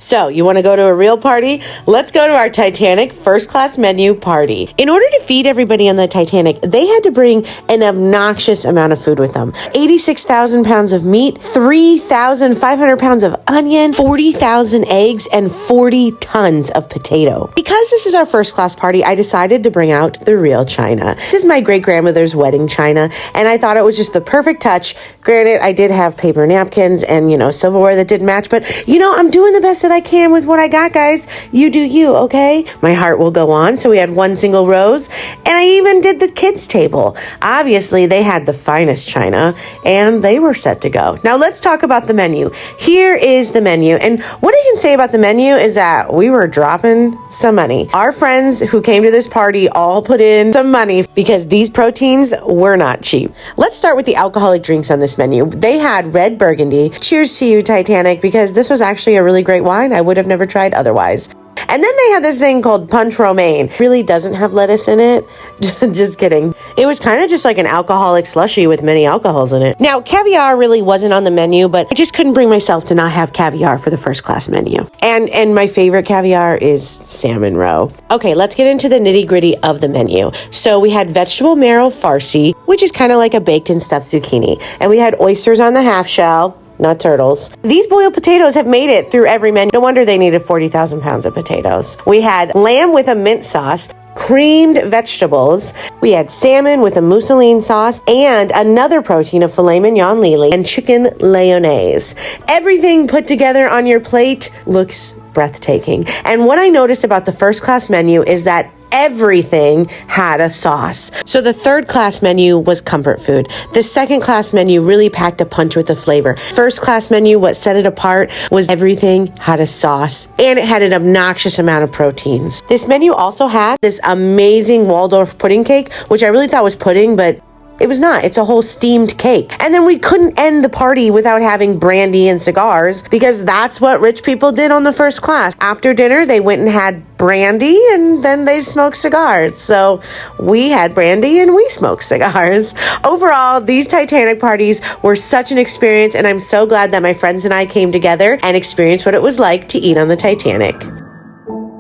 So, you want to go to a real party? Let's go to our Titanic first class menu party. In order to feed everybody on the Titanic, they had to bring an obnoxious amount of food with them. 86,000 pounds of meat, 3,500 pounds of onion, 40,000 eggs, and 40 tons of potato. Because this is our first class party, I decided to bring out the real china. This is my great-grandmother's wedding china, and I thought it was just the perfect touch. Granted, I did have paper napkins and, silverware that didn't match, but, I'm doing the best that I can with what I got, guys. You do you, okay? My heart will go on. So we had one single rose, and I even did the kids' table. Obviously, they had the finest china, and they were set to go. Now, let's talk about the menu. Here is the menu, and what I can say about the menu is that we were dropping some money. Our friends who came to this party all put in some money because these proteins were not cheap. Let's start with the alcoholic drinks on this menu. They had red Burgundy. Cheers to you, Titanic, because this was actually a really great wine I would have never tried otherwise. And then they had this thing called Punch Romaine. Really doesn't have lettuce in it. Just kidding. It was kind of just like an alcoholic slushy with many alcohols in it. Now, caviar really wasn't on the menu, but I just couldn't bring myself to not have caviar for the first class menu. And my favorite caviar is salmon roe. Okay, let's get into the nitty gritty of the menu. So we had vegetable marrow farci, which is kind of like a baked and stuffed zucchini. And we had oysters on the half shell. Not turtles. These boiled potatoes have made it through every menu. No wonder they needed 40,000 pounds of potatoes. We had lamb with a mint sauce, creamed vegetables. We had salmon with a mousseline sauce and another protein of filet mignon lili and chicken lyonnaise. Everything put together on your plate looks breathtaking. And what I noticed about the first class menu is that everything had a sauce. So the third class menu was comfort food. The second class menu really packed a punch with the flavor. First class menu, what set it apart was everything had a sauce and it had an obnoxious amount of proteins. This menu also had this amazing Waldorf pudding cake, which I really thought was pudding, but it was not. It's a whole steamed cake. And then we couldn't end the party without having brandy and cigars because that's what rich people did on the first class. After dinner, they went and had brandy and then they smoked cigars. So we had brandy and we smoked cigars. Overall, these Titanic parties were such an experience, and I'm so glad that my friends and I came together and experienced what it was like to eat on the Titanic.